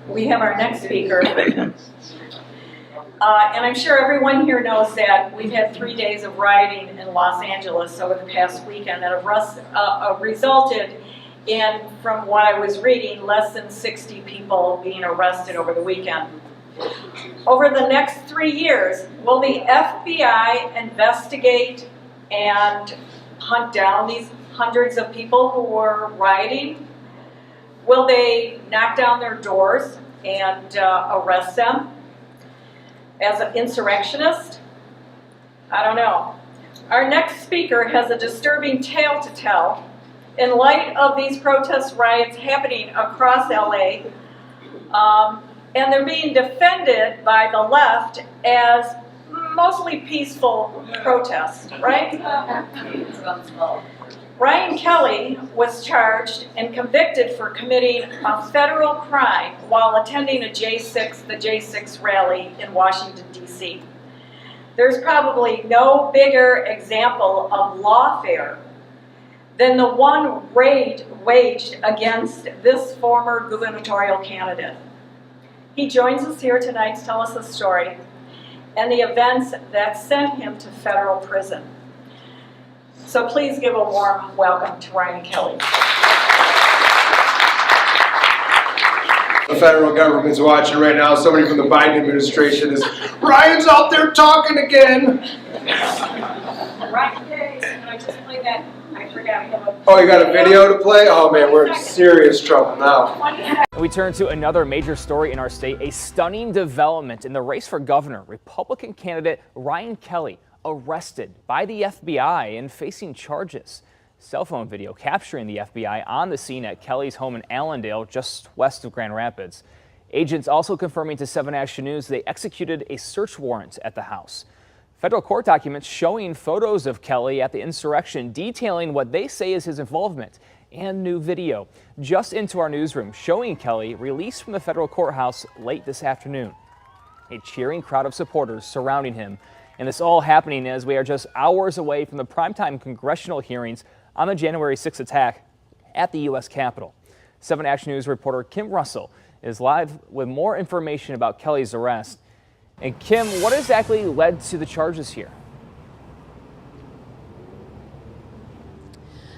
We have our next speaker. And I'm sure everyone here knows that we've had 3 days of rioting in Los Angeles over the past weekend that have resulted in, from what I was reading, less than 60 people being arrested over the weekend. Over the next 3 years, will the FBI investigate and hunt down these hundreds of people who were rioting? Will they knock down their doors and arrest them as an insurrectionist? I don't know. Our next speaker has a disturbing tale to tell. In light of these protest riots happening across LA, and they're being defended by the left as mostly peaceful protests, right? Ryan Kelly was charged and convicted for committing a federal crime while attending the J6 rally in Washington, D.C. There's probably no bigger example of lawfare than the one waged against this former gubernatorial candidate. He joins us here tonight to tell us the story and the events that sent him to federal prison. So please give a warm welcome to Ryan Kelly. The federal government's watching right now. Somebody from the Biden administration is, Ryan's out there talking again. Ryan Kelly, can I just play that? I forgot. Oh, you got a video to play? Oh man, we're in serious trouble now. We turn to another major story in our state, a stunning development in the race for governor. Republican candidate Ryan Kelly arrested by the FBI and facing charges. Cell phone video capturing the FBI on the scene at Kelly's home in Allendale, just west of Grand Rapids. Agents also confirming to 7 Action News they executed a search warrant at the house. Federal court documents showing photos of Kelly at the insurrection detailing what they say is his involvement, and new video just into our newsroom showing Kelly released from the federal courthouse late this afternoon. A cheering crowd of supporters surrounding him. And this all happening as we are just hours away from the primetime congressional hearings on the January 6th attack at the U.S. Capitol. 7 Action News reporter Kim Russell is live with more information about Kelly's arrest. And Kim, what exactly led to the charges here?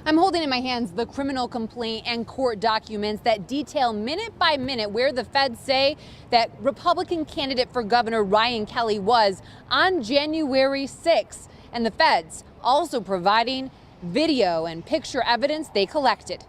I'm holding in my hands the criminal complaint and court documents that detail minute by minute where the feds say that Republican candidate for governor Ryan Kelly was on January 6th. And the feds also providing video and picture evidence they collected.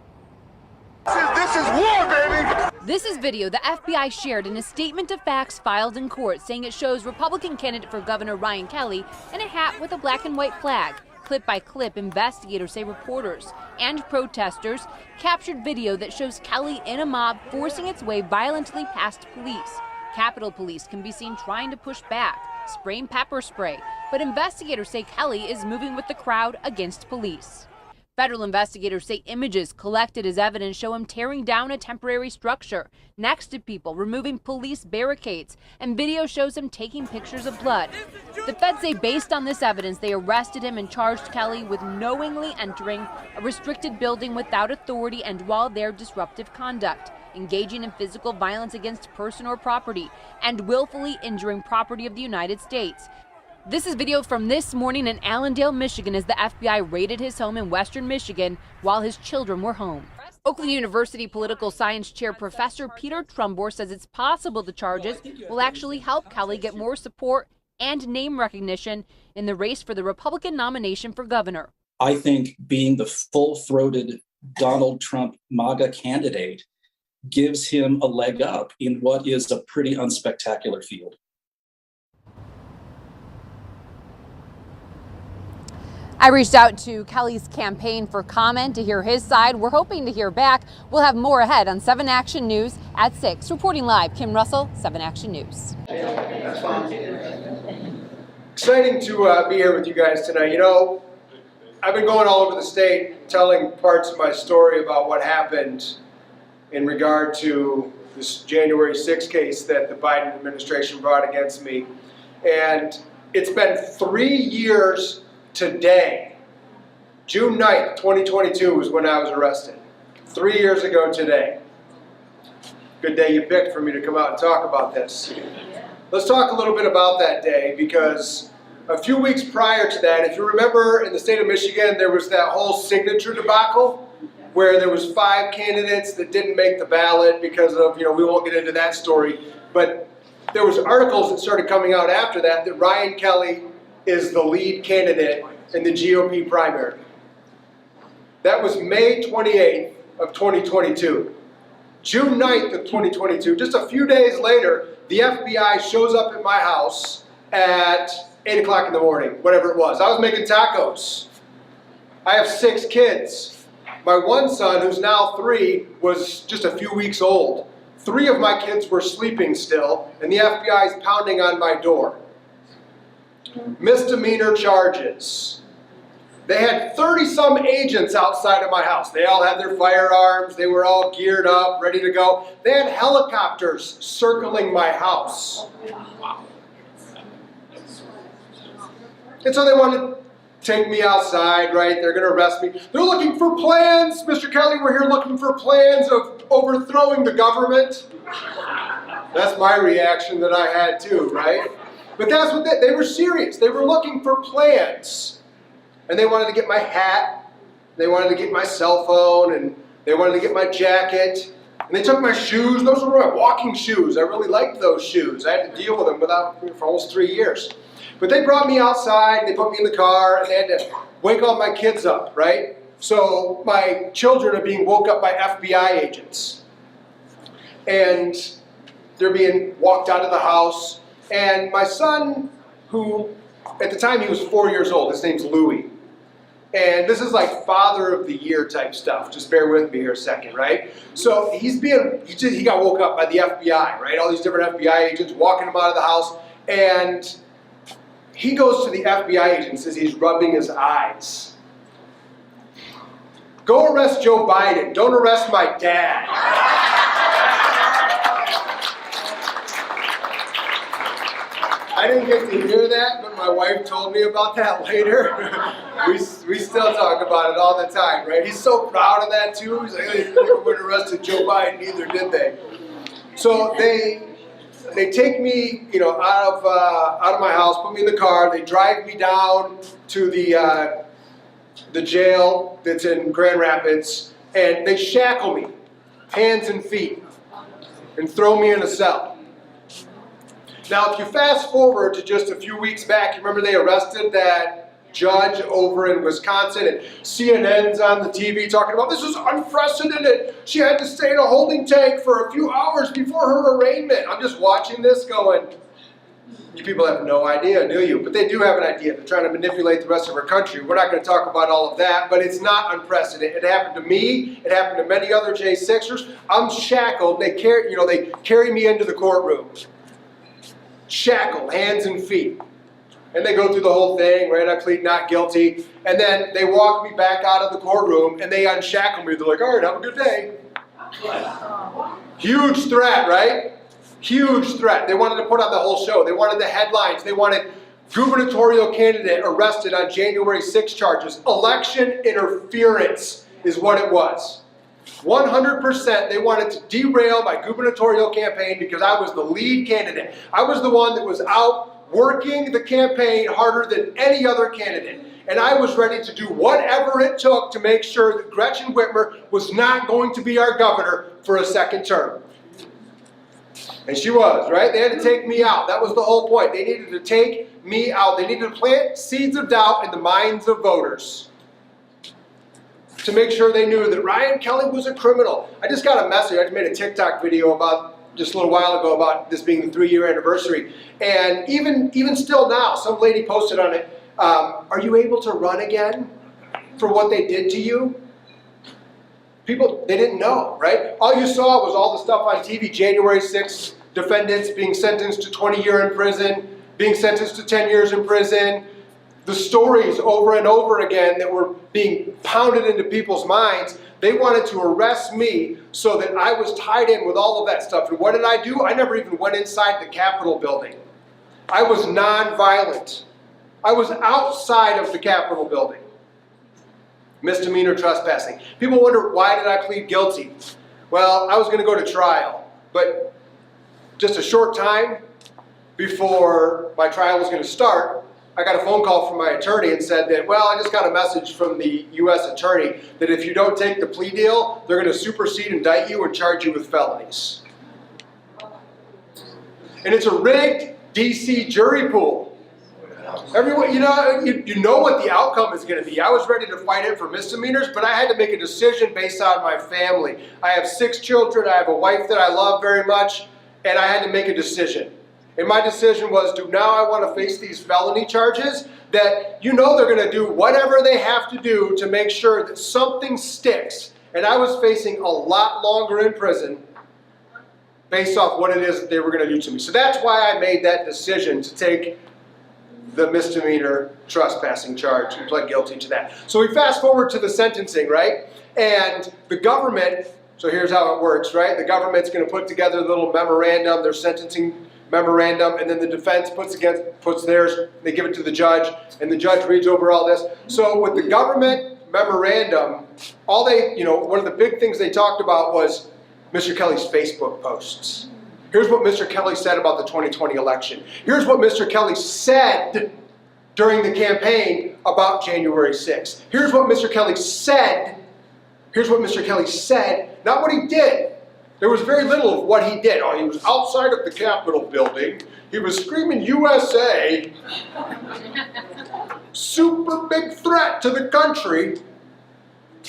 This is war, baby! This is video the FBI shared in a statement of facts filed in court saying it shows Republican candidate for governor Ryan Kelly in a hat with a black and white flag. Clip by clip, investigators say reporters and protesters captured video that shows Kelly in a mob forcing its way violently past police. Capitol Police can be seen trying to push back, spraying pepper spray, but investigators say Kelly is moving with the crowd against police. Federal investigators say images collected as evidence show him tearing down a temporary structure next to people, removing police barricades, and video shows him taking pictures of blood. The feds say based on this evidence, they arrested him and charged Kelly with knowingly entering a restricted building without authority and while there disruptive conduct, engaging in physical violence against person or property, and willfully injuring property of the United States. This is video from this morning in Allendale, Michigan, as the FBI raided his home in western Michigan while his children were home. Oakland University political science chair Professor Peter Trumbore says it's possible the charges will actually help Kelly get more support and name recognition in the race for the Republican nomination for governor. I think being the full-throated Donald Trump MAGA candidate gives him a leg up in what is a pretty unspectacular field. I reached out to Kelly's campaign for comment to hear his side. We're hoping to hear back. We'll have more ahead on 7 Action News at 6. Reporting live, Kim Russell, 7 Action News. Exciting to be here with you guys tonight. You know, I've been going all over the state telling parts of my story about what happened in regard to this January 6th case that the Biden administration brought against me. And it's been 3 years today. June 9th, 2022 was when I was arrested. 3 years ago today. Good day you picked for me to come out and talk about this. Let's talk a little bit about that day, because a few weeks prior to that, if you remember, in the state of Michigan, there was that whole signature debacle where there was 5 candidates that didn't make the ballot because of, we won't get into that story, but there was articles that started coming out after that Ryan Kelly is the lead candidate in the GOP primary. That was May 28th of 2022. June 9th of 2022, just a few days later, the FBI shows up at my house at 8 o'clock in the morning, whatever it was. I was making tacos. I have 6 kids. My one son, who's now 3, was just a few weeks old. 3 of my kids were sleeping still, and the FBI is pounding on my door. Misdemeanor charges. They had 30-some agents outside of my house. They all had their firearms. They were all geared up, ready to go. They had helicopters circling my house. And so they wanted to take me outside, right? They're going to arrest me. They're looking for plans. Mr. Kelly, we're here looking for plans of overthrowing the government. That's my reaction that I had too, right? But that's what they were serious. They were looking for plans. And they wanted to get my hat. They wanted to get my cell phone. And they wanted to get my jacket. And they took my shoes. Those were my walking shoes. I really liked those shoes. I had to deal with them for almost 3 years. But they brought me outside, they put me in the car, and they had to wake all my kids up, right? So my children are being woke up by FBI agents. And they're being walked out of the house. And my son, who at the time he was 4 years old, his name's Louis. And this is like Father of the Year type stuff. Just bear with me here a second, right? So he got woke up by the FBI, right? All these different FBI agents walking him out of the house. And he goes to the FBI agent and says he's rubbing his eyes. Go arrest Joe Biden. Don't arrest my dad. I didn't get to hear that, but my wife told me about that later. we still talk about it all the time, right? He's so proud of that too. He's like, they never would have arrested Joe Biden either, did they? So they take me, out of my house, put me in the car. They drive me down to the jail that's in Grand Rapids, and they shackle me, hands and feet, and throw me in a cell. Now, if you fast forward to just a few weeks back, you remember they arrested that judge over in Wisconsin, and CNN's on the TV talking about this is unprecedented. She had to stay in a holding tank for a few hours before her arraignment. I'm just watching this going, you people have no idea, do you? But they do have an idea. They're trying to manipulate the rest of our country. We're not going to talk about all of that, but it's not unprecedented. It happened to me. It happened to many other J6ers. I'm shackled. They carry me into the courtroom. Shackled, hands and feet. And they go through the whole thing, right? I plead not guilty. And then they walk me back out of the courtroom and they unshackle me. They're like, all right, have a good day. Huge threat, right? Huge threat. They wanted to put on the whole show. They wanted the headlines. They wanted gubernatorial candidate arrested on January 6 charges. Election interference is what it was. 100% they wanted to derail my gubernatorial campaign because I was the lead candidate. I was the one that was out working the campaign harder than any other candidate. And I was ready to do whatever it took to make sure that Gretchen Whitmer was not going to be our governor for a second term. And she was, right? They had to take me out. That was the whole point. They needed to take me out. They needed to plant seeds of doubt in the minds of voters to make sure they knew that Ryan Kelly was a criminal. I just got a message. I just made a TikTok video about just a little while ago about this being the 3-year anniversary. And even still now, some lady posted on it, are you able to run again for what they did to you? People, they didn't know, right? All you saw was all the stuff on TV, January 6th, defendants being sentenced to 20 years in prison, being sentenced to 10 years in prison. The stories over and over again that were being pounded into people's minds, they wanted to arrest me so that I was tied in with all of that stuff. And what did I do? I never even went inside the Capitol building. I was nonviolent. I was outside of the Capitol building. Misdemeanor trespassing. People wonder, why did I plead guilty? Well, I was going to go to trial. But just a short time before my trial was going to start, I got a phone call from my attorney and said that, well, I just got a message from the U.S. attorney that if you don't take the plea deal, they're going to supersede, indict you, and charge you with felonies. And it's a rigged D.C. jury pool. Everyone, you know what the outcome is going to be. I was ready to fight it for misdemeanors, but I had to make a decision based on my family. I have 6 children. I have a wife that I love very much, and I had to make a decision. And my decision was, do now I want to face these felony charges that they're going to do whatever they have to do to make sure that something sticks. And I was facing a lot longer in prison based off what it is that they were going to do to me. So that's why I made that decision to take the misdemeanor trespassing charge and pled guilty to that. So we fast forward to the sentencing, right? And the government, so here's how it works, right? The government's going to put together a little memorandum, their sentencing memorandum, and then the defense puts theirs, they give it to the judge, and the judge reads over all this. So with the government memorandum, one of the big things they talked about was Mr. Kelly's Facebook posts. Here's what Mr. Kelly said about the 2020 election. Here's what Mr. Kelly said during the campaign about January 6th. Here's what Mr. Kelly said. Here's what Mr. Kelly said, not what he did. There was very little of what he did. Oh, he was outside of the Capitol building. He was screaming USA. Super big threat to the country.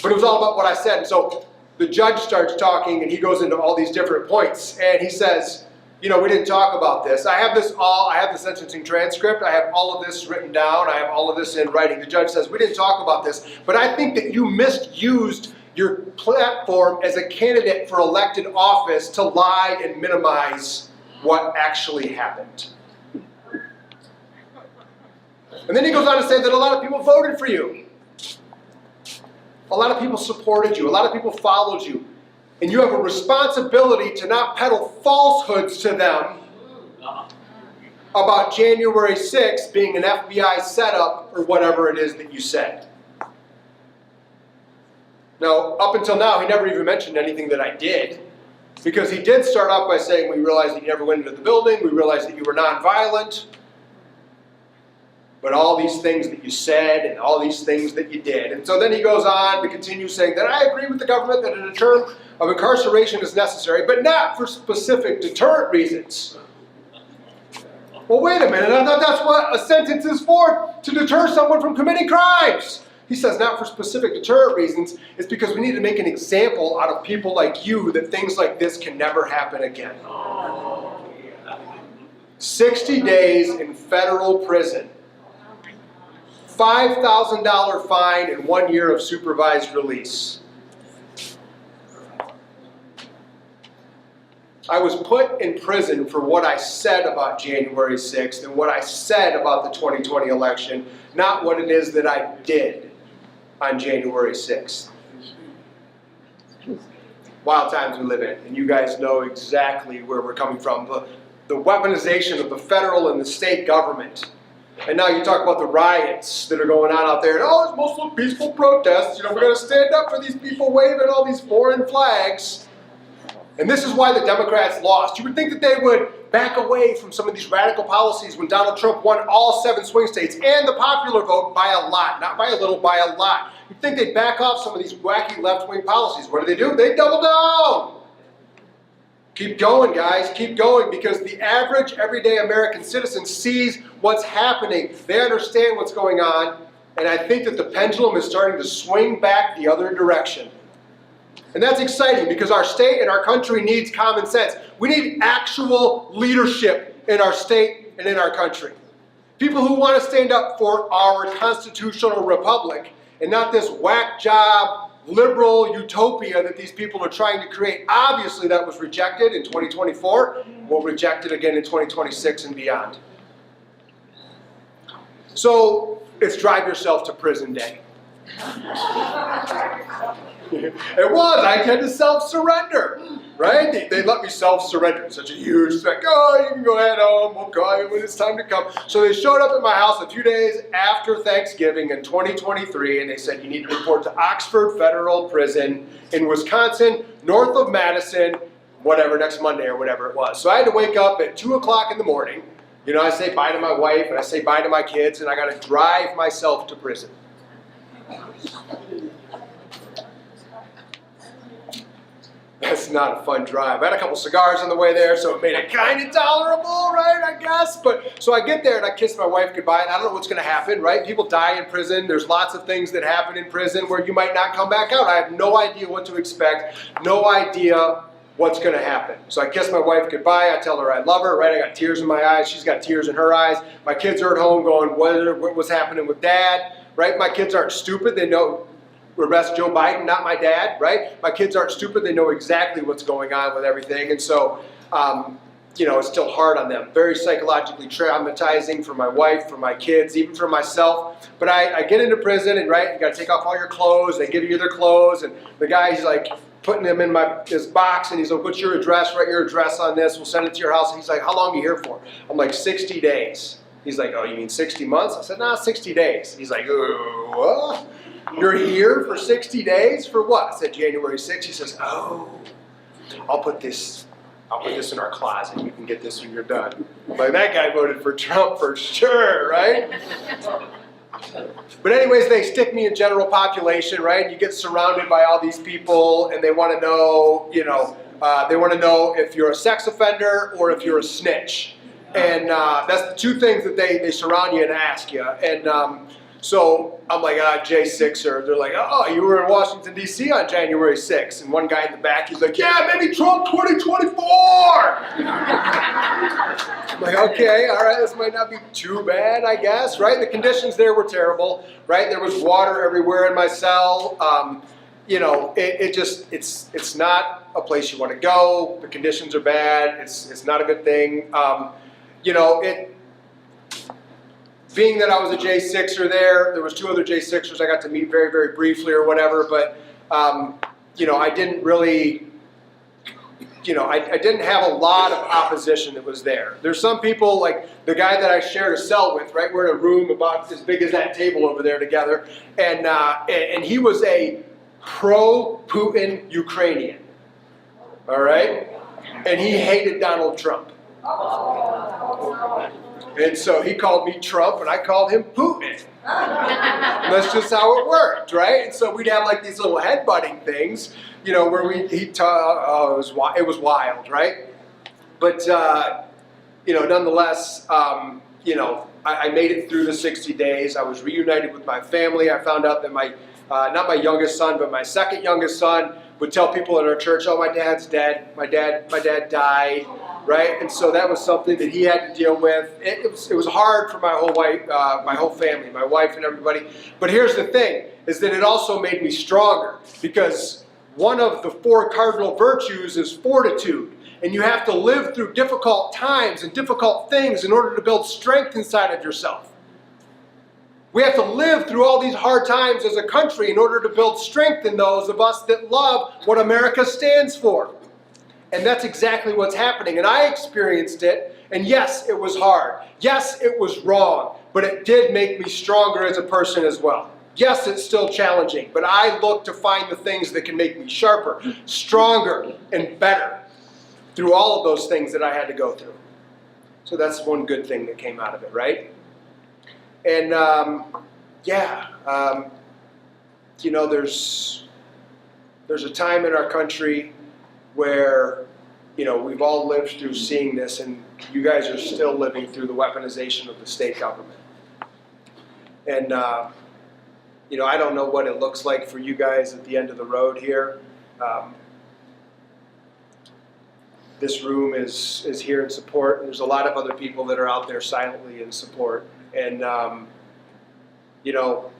But it was all about what I said. And so the judge starts talking and he goes into all these different points. And he says, we didn't talk about this. I have the sentencing transcript. I have all of this written down. I have all of this in writing. The judge says, we didn't talk about this, but I think that you misused your platform as a candidate for elected office to lie and minimize what actually happened. And then he goes on to say that a lot of people voted for you. A lot of people supported you. A lot of people followed you. And you have a responsibility to not peddle falsehoods to them about January 6th being an FBI setup or whatever it is that you said. Now, up until now, he never even mentioned anything that I did, because he did start off by saying, we realized that you never went into the building, we realized that you were nonviolent, but all these things that you said and all these things that you did. And so then he goes on to continue saying that I agree with the government that a term of incarceration is necessary, but not for specific deterrent reasons. Well, wait a minute, I thought that's what a sentence is for, to deter someone from committing crimes. He says not for specific deterrent reasons, it's because we need to make an example out of people like you that things like this can never happen again. 60 days in federal prison, $5,000 fine, and 1 year of supervised release. I was put in prison for what I said about January 6th and what I said about the 2020 election, not what it is that I did on January 6th. Wild times we live in, and you guys know exactly where we're coming from. The weaponization of the federal and the state government. And now you talk about the riots that are going on out there, and it's mostly peaceful protests. We're going to stand up for these people waving all these foreign flags. And this is why the Democrats lost. You would think that they would back away from some of these radical policies when Donald Trump won all 7 swing states and the popular vote by a lot, not by a little, by a lot. You'd think they'd back off some of these wacky left-wing policies. What do? They double down. Keep going, guys, keep going, because the average, everyday American citizen sees what's happening. They understand what's going on, and I think that the pendulum is starting to swing back the other direction. And that's exciting because our state and our country needs common sense. We need actual leadership in our state and in our country. People who want to stand up for our constitutional republic and not this whack job, liberal utopia that these people are trying to create. Obviously that was rejected in 2024. We'll reject it again in 2026 and beyond. So it's drive yourself to prison day. It was. I had to self-surrender, right? They let me self-surrender. It's such a huge thing. Oh, you can go head home. We'll call you when it's time to come. So they showed up at my house a few days after Thanksgiving in 2023, and they said, you need to report to Oxford Federal Prison in Wisconsin, north of Madison. whatever, next Monday or whatever it was. So I had to wake up at 2 o'clock in the morning. You know, I say bye to my wife and I say bye to my kids, and I got to drive myself to prison. That's not a fun drive. I had a couple cigars on the way there, so it made it kind of tolerable, right, I guess. But so I get there and I kiss my wife goodbye, and I don't know what's going to happen, right? People die in prison. There's lots of things that happen in prison where you might not come back out. I have no idea what to expect, no idea what's going to happen. So I kiss my wife goodbye. I tell her I love her, right? I got tears in my eyes. She's got tears in her eyes. My kids are at home going, what was happening with Dad, right? My kids aren't stupid. They know arrest Joe Biden, not my dad, right? My kids aren't stupid. They know exactly what's going on with everything. And so, you know, it's still hard on them. Very psychologically traumatizing for my wife, for my kids, even for myself. But I get into prison and, right, you got to take off all your clothes. They give you their clothes. And the guy's like putting them in his box. And he's like, what's your address? Write your address on this. We'll send it to your house. And he's like, how long are you here for? I'm like, 60 days. He's like, oh, you mean 60 months? I said, nah, 60 days. He's like, what? You're here for 60 days? For what? I said January 6th. He says, oh, I'll put this in our closet. You can get this when you're done. I'm like, that guy voted for Trump for sure, right? But anyways, they stick me in general population, right? You get surrounded by all these people, and they want to know, you know, they want to know if you're a sex offender or if you're a snitch. And that's the two things that they surround you and ask you. And so I'm like, J6er. They're like, oh, you were in Washington, D.C. on January 6th. And one guy in the back, he's like, yeah, maybe Trump 2024. I'm like, okay, all right, this might not be too bad, I guess, right? The conditions there were terrible, right? There was water everywhere in my cell. You know, it's not a place you want to go. The conditions are bad. It's not a good thing. You know, being that I was a J6er there was two other J6ers I got to meet very, very briefly or whatever, but, you know, I didn't really, you know, I didn't have a lot of opposition that was there. There's some people, like the guy that I shared a cell with, right? We're in a room about as big as that table over there together, and he was a pro-Putin Ukrainian, all right? And he hated Donald Trump. And so he called me Trump, and I called him Putin. That's just how it worked, right? And so we'd have like these little headbutting things, you know, where it was wild, right? But you know, nonetheless, you know, I made it through the 60 days. I was reunited with my family. I found out that my not my youngest son, but my second youngest son would tell people in our church, "Oh, my dad's dead. My dad died." Right, and so that was something that he had to deal with. It was hard for my whole family, my wife and everybody. But here's the thing: is that it also made me stronger, because one of the 4 cardinal virtues is fortitude, and you have to live through difficult times and difficult things in order to build strength inside of yourself. We have to live through all these hard times as a country in order to build strength in those of us that love what America stands for. And that's exactly what's happening. And I experienced it. And yes, it was hard. Yes, it was wrong. But it did make me stronger as a person as well. Yes, it's still challenging. But I look to find the things that can make me sharper, stronger, and better through all of those things that I had to go through. So that's one good thing that came out of it, right? And you know, there's a time in our country where, you know, we've all lived through seeing this, and you guys are still living through the weaponization of the state government. And, you know, I don't know what it looks like for you guys at the end of the road here. This room is here in support, and there's a lot of other people that are out there silently in support. And, you know,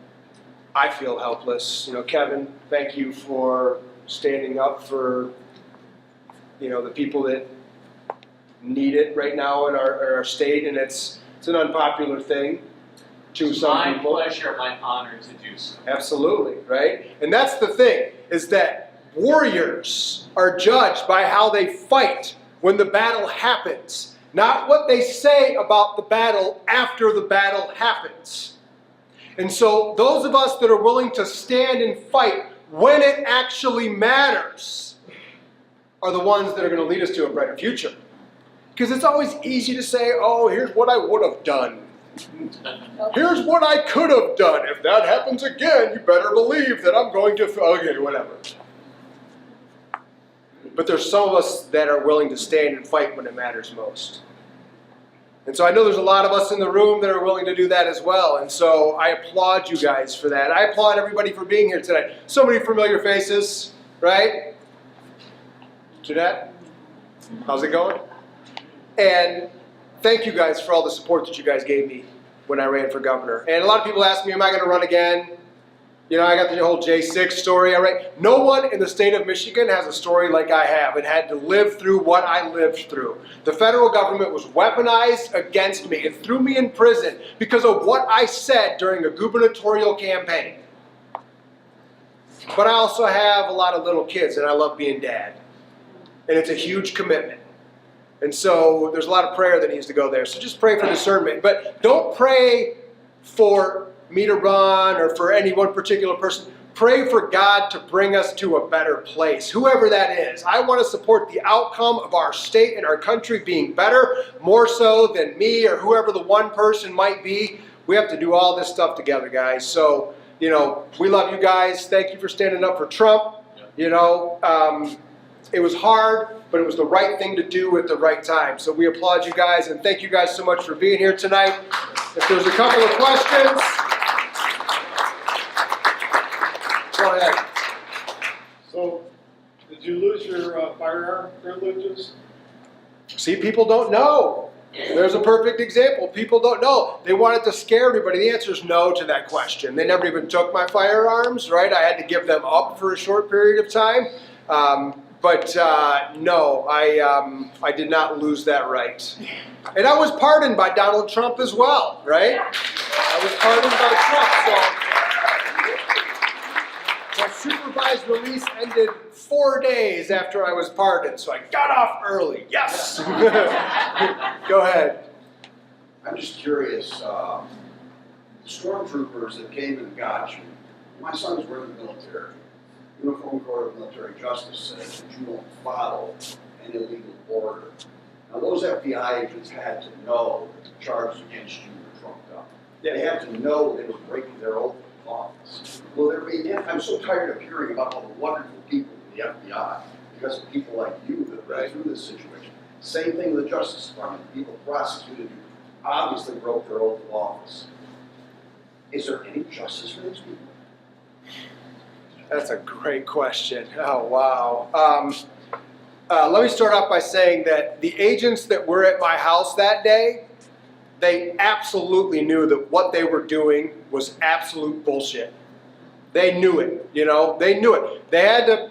I feel helpless. You know, Kevin, thank you for standing up for, you know, the people that need it right now in our state, and it's an unpopular thing to some people. My pleasure, my honor to do so. Absolutely, right? And that's the thing, is that warriors are judged by how they fight when the battle happens, not what they say about the battle after the battle happens. And so those of us that are willing to stand and fight when it actually matters, are the ones that are going to lead us to a brighter future. Because it's always easy to say, oh, here's what I would have done. Here's what I could have done. If that happens again, you better believe that I'm going to, okay, whatever. But there's some of us that are willing to stand and fight when it matters most. And so I know there's a lot of us in the room that are willing to do that as well. And so I applaud you guys for that. I applaud everybody for being here tonight. So many familiar faces, right? Jeanette, how's it going? And thank you guys for all the support that you guys gave me when I ran for governor. And a lot of people ask me, am I going to run again? You know, I got the whole J6 story. All right. No one in the state of Michigan has a story like I have and had to live through what I lived through. The federal government was weaponized against me. It threw me in prison because of what I said during a gubernatorial campaign. But I also have a lot of little kids and I love being dad. And it's a huge commitment. And so there's a lot of prayer that needs to go there. So just pray for discernment. But don't pray for me to run or for any one particular person. Pray for God to bring us to a better place, whoever that is. I want to support the outcome of our state and our country being better, more so than me or whoever the one person might be. We have to do all this stuff together, guys. So, you know, we love you guys. Thank you for standing up for Trump. You know, it was hard, but it was the right thing to do at the right time. So we applaud you guys, and thank you guys so much for being here tonight. If there's a couple of questions, go ahead. So, did you lose your firearm privileges? See, people don't know. There's a perfect example. People don't know. They wanted to scare everybody. The answer is no to that question. They never even took my firearms, right? I had to give them up for a short period of time. But no, I did not lose that right. And I was pardoned by Donald Trump as well, right? I was pardoned by Trump, so supervised release ended 4 days after I was pardoned, so I got off early. Yes! Go ahead. I'm just curious, stormtroopers that came and got you, my sons were in the military. Uniform Court of Military Justice says that you don't follow an illegal order. Now those FBI agents had to know that the charges against you were trumped up. They had to know they were breaking their oath of office. Will there be, I'm so tired of hearing about all the wonderful people in the FBI because of people like you that went through this situation. Same thing with the Justice Department. People prosecuted you obviously broke their oath of office. Is there any justice for these people? That's a great question. Oh, wow. Let me start off by saying that the agents that were at my house that day, they absolutely knew that what they were doing was absolute bullshit. They knew it, you know, they knew it. They had to,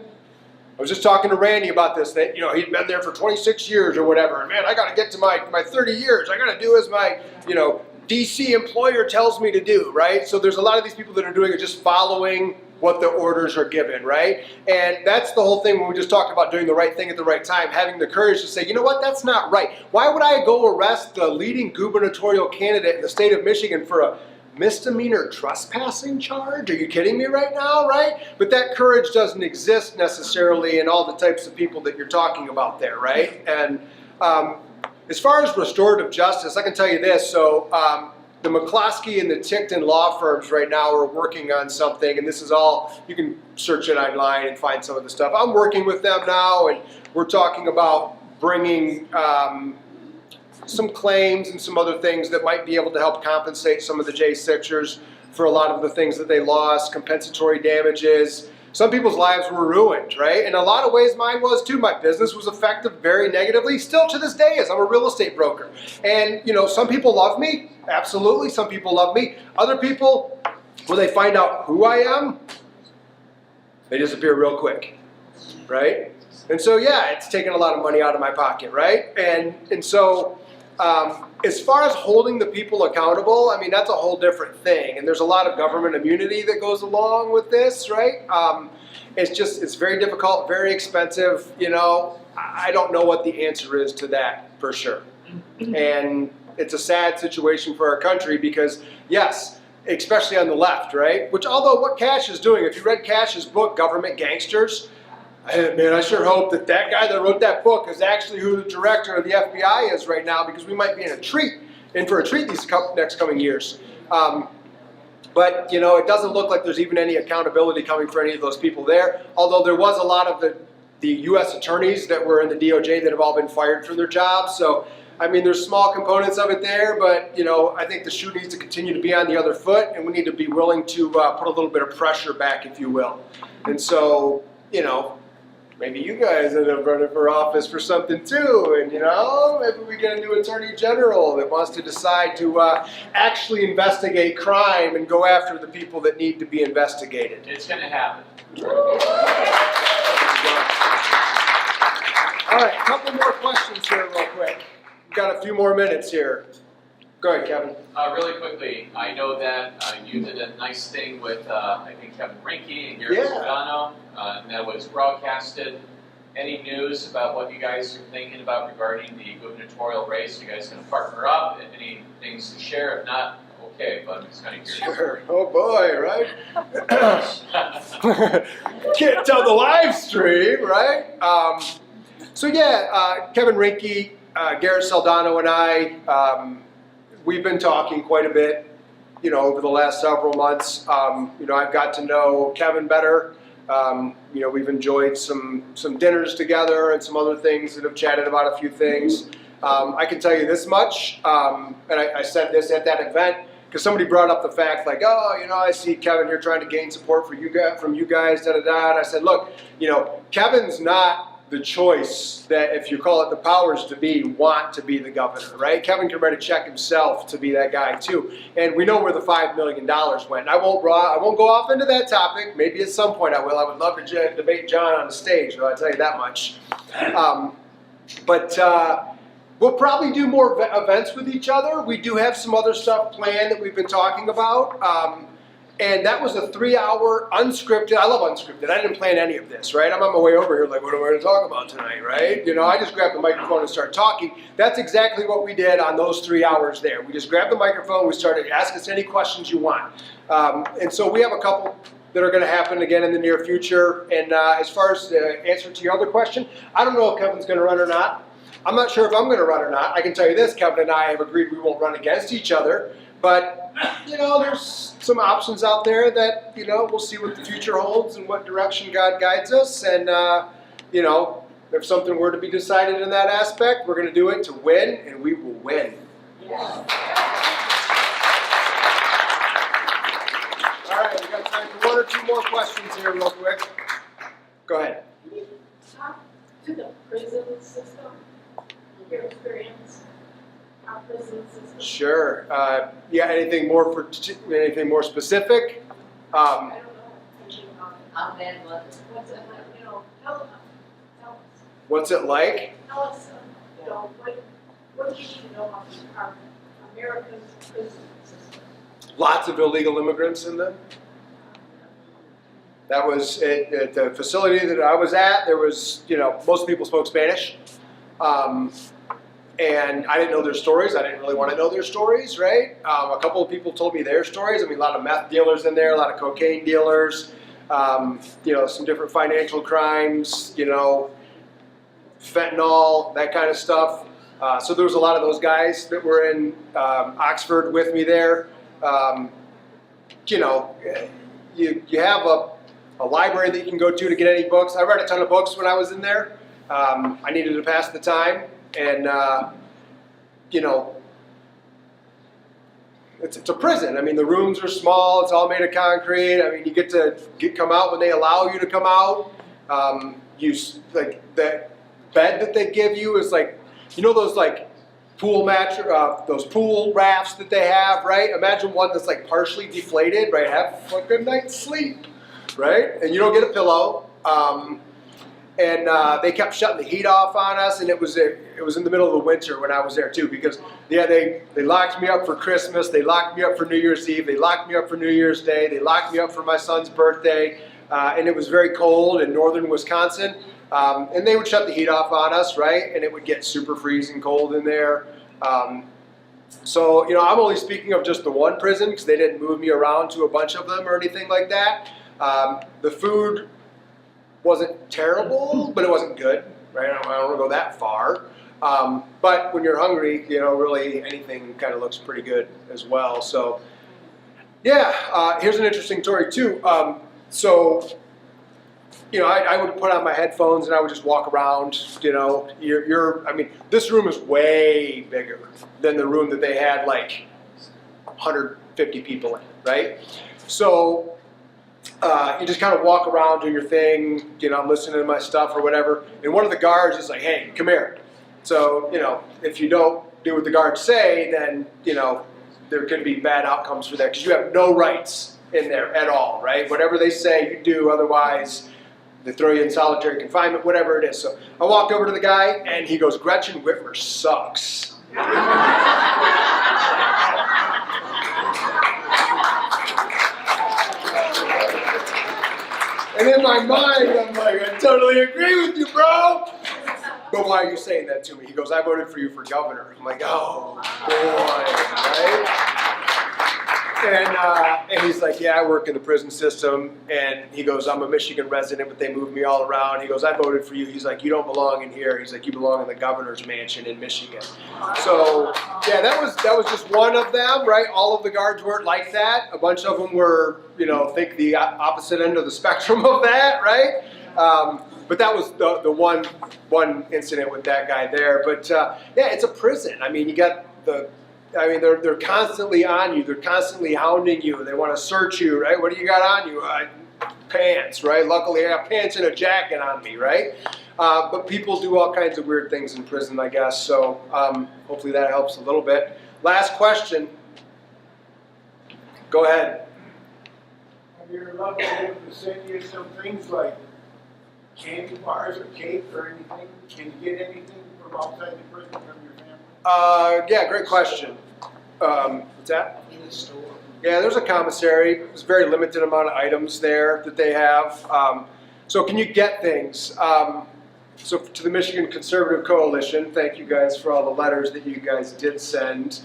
I was just talking to Randy about this, that, you know, he'd been there for 26 years or whatever, and man, I got to get to my 30 years. I got to do as my, you know, DC employer tells me to do, right? So there's a lot of these people that are doing it just following what the orders are given, right? And that's the whole thing when we just talked about doing the right thing at the right time, having the courage to say, you know what, that's not right. Why would I go arrest the leading gubernatorial candidate in the state of Michigan for a misdemeanor trespassing charge? Are you kidding me right now, right? But that courage doesn't exist necessarily in all the types of people that you're talking about there, right? And as far as restorative justice, I can tell you this. So the McCloskey and the Tickton law firms right now are working on something, and this is all, you can search it online and find some of the stuff. I'm working with them now, and we're talking about bringing some claims and some other things that might be able to help compensate some of the J6ers for a lot of the things that they lost, compensatory damages. Some people's lives were ruined, right? In a lot of ways, mine was too. My business was affected very negatively, still to this day is. I'm a real estate broker. And, you know, some people love me. Absolutely, some people love me. Other people, when they find out who I am, they disappear real quick, right? And so, yeah, it's taken a lot of money out of my pocket, right? And so, as far as holding the people accountable, I mean, that's a whole different thing. And there's a lot of government immunity that goes along with this, right? It's very difficult, very expensive. You know, I don't know what the answer is to that for sure. And it's a sad situation for our country because, yes, especially on the left, right? Which, although what Cash is doing, if you read Cash's book, Government Gangsters, I sure hope that that guy that wrote that book is actually who the director of the FBI is right now, because we might be in for a treat these next coming years. But, you know, it doesn't look like there's even any accountability coming for any of those people there, although there was a lot of the U.S. attorneys that were in the DOJ that have all been fired from their jobs. So, I mean, there's small components of it there, but, you know, I think the shoe needs to continue to be on the other foot, and we need to be willing to put a little bit of pressure back, if you will. And so, you know, maybe you guys end up running for office for something too, and you know, maybe we get a new attorney general that wants to decide to actually investigate crime and go after the people that need to be investigated. It's going to happen. All right, a couple more questions here real quick. We've got a few more minutes here. Go ahead, Kevin. Really quickly, I know that you did a nice thing with, I think, Kevin Rinke and Gary Soldano, and that was broadcasted. Any news about what you guys are thinking about regarding the gubernatorial race? Are you guys going to partner up? Any things to share? If not, okay, but I'm just kind of curious. Sure. Oh boy, right? Can't tell the live stream, right? So yeah, Kevin Rinke, Garrett Soldano, and I, we've been talking quite a bit, you know, over the last several months. You know, I've got to know Kevin better. You know, we've enjoyed some dinners together and some other things and have chatted about a few things. I can tell you this much, and I said this at that event, because somebody brought up the fact, like, oh, you know, I see Kevin here trying to gain support from you guys, da-da-da. And I said, look, you know, Kevin's not the choice that, if you call it the powers to be, want to be the governor, right? Kevin can write a check himself to be that guy too. And we know where the $5 million went. And I won't go off into that topic. Maybe at some point I will. I would love to debate John on the stage, though, I'll tell you that much. But we'll probably do more events with each other. We do have some other stuff planned that we've been talking about. And that was a 3-hour unscripted. I love unscripted. I didn't plan any of this, right? I'm on my way over here like, what am I going to talk about tonight, right? You know, I just grabbed the microphone and started talking. That's exactly what we did on those 3 hours there. We just grabbed the microphone. We started, ask us any questions you want. And so we have a couple that are going to happen again in the near future. And as far as the answer to your other question, I don't know if Kevin's going to run or not. I'm not sure if I'm going to run or not. I can tell you this, Kevin and I have agreed we won't run against each other. But, you know, there's some options out there that, you know, we'll see what the future holds and what direction God guides us. And, you know, if something were to be decided in that aspect, we're going to do it to win, and we will win. Yeah. All right, we got time for 1 or 2 more questions here real quick. Go ahead. Can you talk to the prison system, your experience? Our prison system? Sure. Yeah. Anything more specific? I don't know. How bad was it? What's it like? You know, tell us. What's it like? Tell us. You know, what do you need to know about our American prison system? Lots of illegal immigrants in them. That was at the facility that I was at. There was, you know, most people spoke Spanish. And I didn't know their stories. I didn't really want to know their stories, right? A couple of people told me their stories. I mean, a lot of meth dealers in there, a lot of cocaine dealers, you know, some different financial crimes, you know, fentanyl, that kind of stuff. So there was a lot of those guys that were in Oxford with me there. You know, you have a library that you can go to get any books. I read a ton of books when I was in there. I needed to pass the time. And, you know, it's a prison. I mean, the rooms are small. It's all made of concrete. I mean, you get to come out when they allow you to come out. Like, that bed that they give you is like, you know those, like, those pool rafts that they have, right? Imagine one that's, like, partially deflated, right? Have a good night's sleep, right? And you don't get a pillow. And they kept shutting the heat off on us, and it was in the middle of the winter when I was there too, because yeah, they locked me up for Christmas, they locked me up for New Year's Eve, they locked me up for New Year's Day, they locked me up for my son's birthday, and it was very cold in northern Wisconsin, and they would shut the heat off on us, right? And it would get super freezing cold in there. So, you know, I'm only speaking of just the one prison because they didn't move me around to a bunch of them or anything like that. The food wasn't terrible, but it wasn't good, right? I don't want to go that far. But when you're hungry, you know, really anything kind of looks pretty good as well. So, yeah, here's an interesting story too. So, you know, I would put on my headphones and I would just walk around. You know, I mean, this room is way bigger than the room that they had like 150 people in, right? So you just kind of walk around, do your thing. You know, I'm listening to my stuff or whatever. And one of the guards is like, "Hey, come here." So, you know, if you don't do what the guards say, then, you know, there could be bad outcomes for that because you have no rights in there at all, right? Whatever they say, you do. Otherwise, they throw you in solitary confinement, whatever it is. So I walked over to the guy, and he goes, "Gretchen Whitmer sucks." And in my mind, I'm like, "I totally agree with you, bro. But why are you saying that to me?" He goes, "I voted for you for governor." I'm like, "Oh, boy," right? And he's like, "Yeah, I work in the prison system." And he goes, "I'm a Michigan resident, but they moved me all around." He goes, "I voted for you." He's like, "You don't belong in here." He's like, "You belong in the governor's mansion in Michigan." So, yeah, that was just one of them, right? All of the guards weren't like that. A bunch of them were, you know, think the opposite end of the spectrum of that, right? But that was the one incident with that guy there. But yeah, it's a prison. I mean, you got they're constantly on you. They're constantly hounding you. They want to search you, right? What do you got on you? Pants, right? Luckily, I got pants and a jacket on me, right? But people do all kinds of weird things in prison, I guess. So hopefully that helps a little bit. Last question. Go ahead. Have you ever loved able to send you some things like candy bars or cake or anything? Can you get anything from outside the prison from your family? Yeah, great question. What's that? In the store. Yeah, there's a commissary. There's a very limited amount of items there that they have. So can you get things? So to the Michigan Conservative Coalition, thank you guys for all the letters that you guys did send.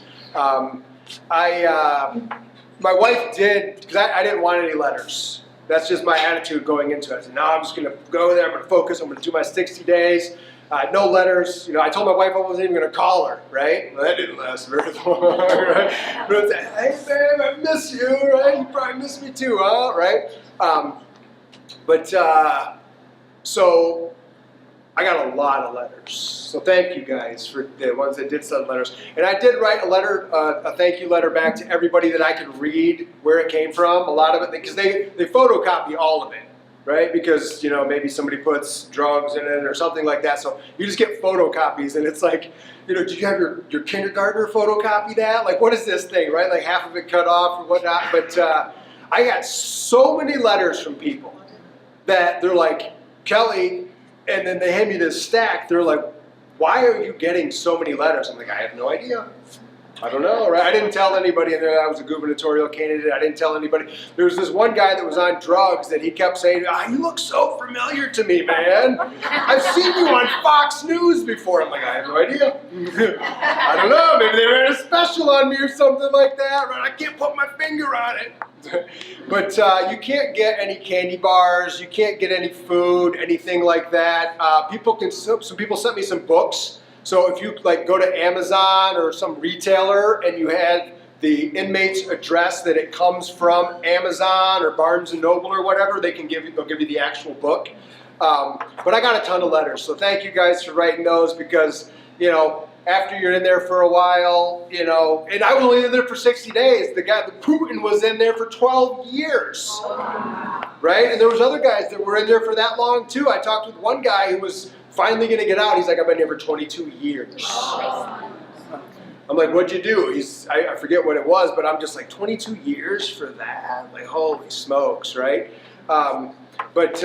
My wife did, because I didn't want any letters. That's just my attitude going into it. I said, no, I'm just going to go there. I'm going to focus. I'm going to do my 60 days. No letters. You know, I told my wife I wasn't even going to call her, right? Well, that didn't last very long, right? But hey, babe, I miss you, right? You probably miss me too, huh? Right? So I got a lot of letters. So thank you guys for the ones that did send letters. And I did write a letter, a thank you letter back to everybody that I could read where it came from. A lot of it, because they photocopy all of it, right? Because, you know, maybe somebody puts drugs in it or something like that. So you just get photocopies, and it's like, you know, did you have your kindergartner photocopy that? Like, what is this thing, right? Like half of it cut off or whatnot. But I got so many letters from people that they're like, Kelly, and then they hand me this stack. They're like, why are you getting so many letters? I'm like, I have no idea. I don't know, right? I didn't tell anybody in there that I was a gubernatorial candidate. I didn't tell anybody. There was this one guy that was on drugs that he kept saying, you look so familiar to me, man. I've seen you on Fox News before. I'm like, I have no idea. I don't know. Maybe they ran a special on me or something like that, right? I can't put my finger on it. But you can't get any candy bars. You can't get any food, anything like that. Some people sent me some books. So if you like go to Amazon or some retailer and you had the inmate's address that it comes from, Amazon or Barnes and Noble or whatever, they'll give you the actual book. But I got a ton of letters, so thank you guys for writing those, because, you know, after you're in there for a while, you know, and I was only in there for 60 days. The Putin was in there for 12 years, right? And there was other guys that were in there for that long too. I talked with one guy who was finally going to get out. He's like, I've been here for 22 years. I'm like, what'd you do? I forget what it was, but I'm just like, 22 years for that? Like, holy smokes, right? That's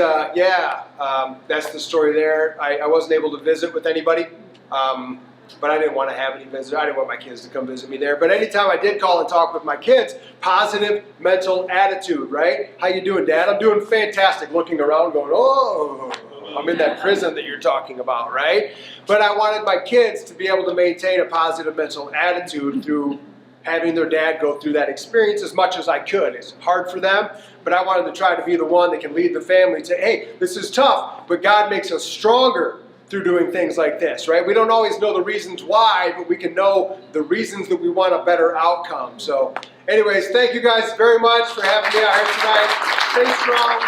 the story there. I wasn't able to visit with anybody, but I didn't want to have any visitors. I didn't want my kids to come visit me there. But anytime I did call and talk with my kids, positive mental attitude, right? How you doing, Dad? I'm doing fantastic. Looking around going, oh, I'm in that prison that you're talking about, right? But I wanted my kids to be able to maintain a positive mental attitude through having their dad go through that experience as much as I could. It's hard for them, but I wanted to try to be the one that can lead the family and say, hey, this is tough, but God makes us stronger through doing things like this, right? We don't always know the reasons why, but we can know the reasons that we want a better outcome. So anyways, thank you guys very much for having me out here tonight. Stay strong.